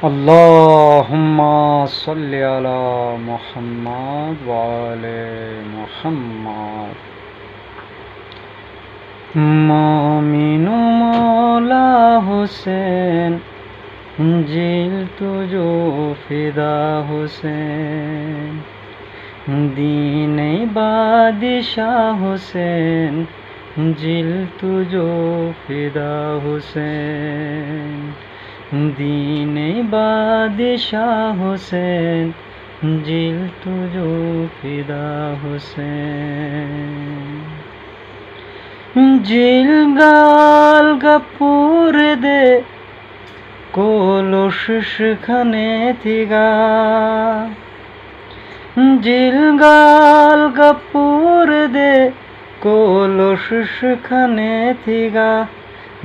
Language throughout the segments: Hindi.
अल्लाहुम्मा सल्लि अला मुहम्मद व आले मुहम्मद। मोमिनो मौला हुसैन जिल तुझो फिदा हुसैन, दीन बादशाह हुसैन जिल तुझो फिदा हुसैन, दीन बादशाह हुसैन जिल तुझो फिदा हुसैन। जिल गाल गपूर दे कोलोश खने थिगा, जिल गाल गपूर दे कोलोश खने थिगा,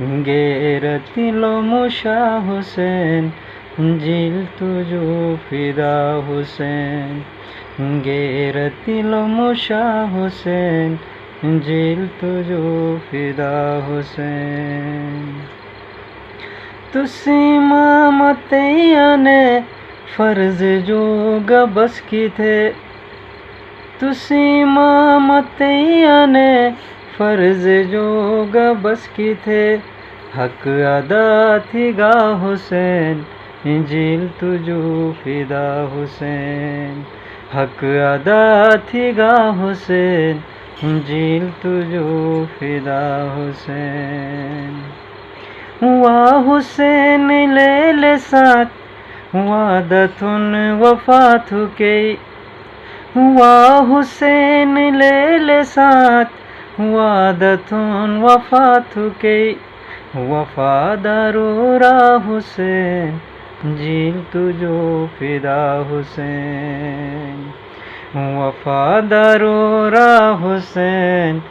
गेरतिलो मुशा हुसैन जिल तुझो फिदा हुसैन, गेरतिलो मुशा हुसैन जिल तुझो फिदा हुसैन। तुसी मामतैयाने फर्ज जो गबस की थे, तुसी मामतैयाने फर्ज जो गबस की थे, हक अदा थिगा हुसैन जिल तुझो फिदा हुसैन, हक अदा थिगा हुसैन जिल तुझो फिदा हुसैन। वाह हुसैन ले साथ वादतुन वफात के, वाह हुसैन ले साथ वादतुन वफात के, वफादारोरा हुसैन जिल तुझो फिदा हुसैन, वफादारोरा हुसैन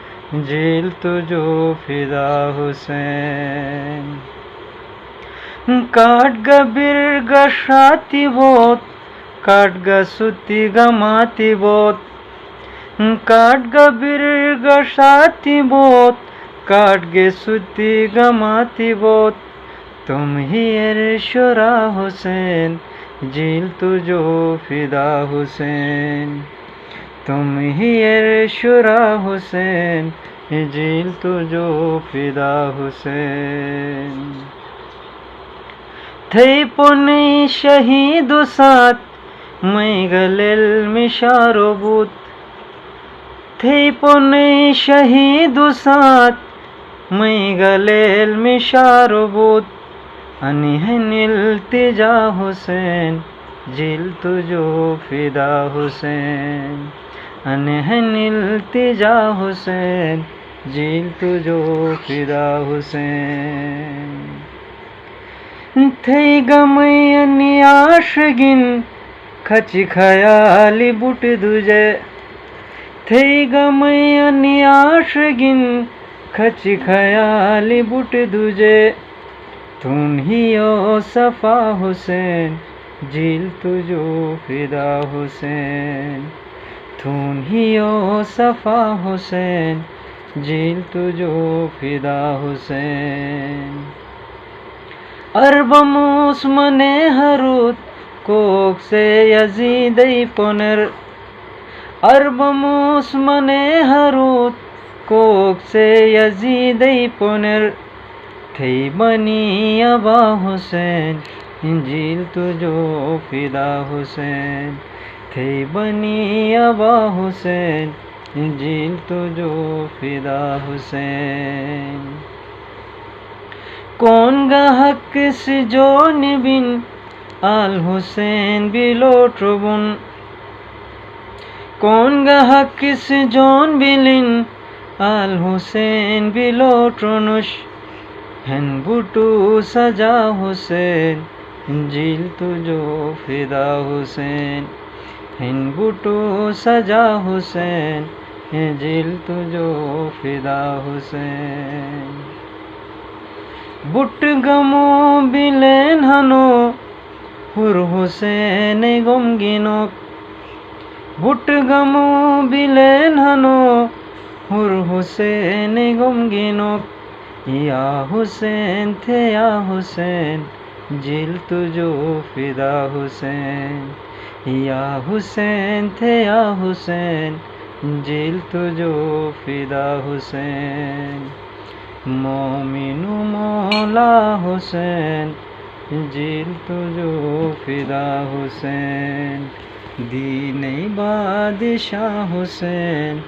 जिल तुझो फिदा हुसैन। काटग बिर्ग शाती बोत काटग सुती गमाती बोत, काटग बिर्ग शाती बोत काटगे सुती गमाती बोत, तुम ही अर्शुरा हुसैन जिल तुझो फिदा हुसैन, तुम ही अर्शुरा हुसैन जिल तुझो फिदा हुसैन। थे पुनी शहीद साथ मैं गलेल मिशारो बूत, थे पुनी शहीद साथ मैं गलेल मिशारो बूत, अनिहनिल तिजा हुसैन जिल तुझो फिदा हुसैन, अनहनिल तिजा हुसैन जिल तुझो फिदा हुसैन। थे गमयनी आशगिन खची खयाली बुट दुजे, थे गमयनी आशगिन खची खयाली बुट दुजे, तुम ही ओ सफा हुसैन जिल तुझो फिदा हुसैन, तुम ही ओ सफा हुसैन जिल तुझो फिदा हुसैन। अरबमूस मने हरुत कोक से यजीदई पुनर, अरबमूस मने हरुत कोक से यजीदई पुनर, थे बनी अबा हुसैन जिल तुझो फिदा हुसैन, थे बनी अबा हुसैन जिल तुझो फिदा हुसैन। कौन गहक से जो निबिन आल हुसैन बिलोट्रुबुन, कौन गहक से जोन बिलिन आल हुसैन बिलोट्रुनुश, हन बुटू सजा हुसैन जिल तुझो फिदा हुसैन, हन बुटू सजा हुसैन जिल तुझो फिदा हुसैन। बुट गमो बिलेन हनो हुर हुसैन गुमगिनोक, बुट गमो बिलेन हनो हुर हुसैन गुमगिनोक, या हुसैन थे या हुसैन जिल तुझो फिदा हुसैन, या हुसैन थे या हुसैन, जिल तुझो फिदा हुसैन। मोमिनु मौला हुसैन, जिल तुझो फिदा हुसैन। दीने बादशाह हुसैन,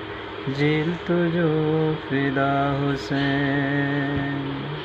जिल तुझो फिदा हुसैन।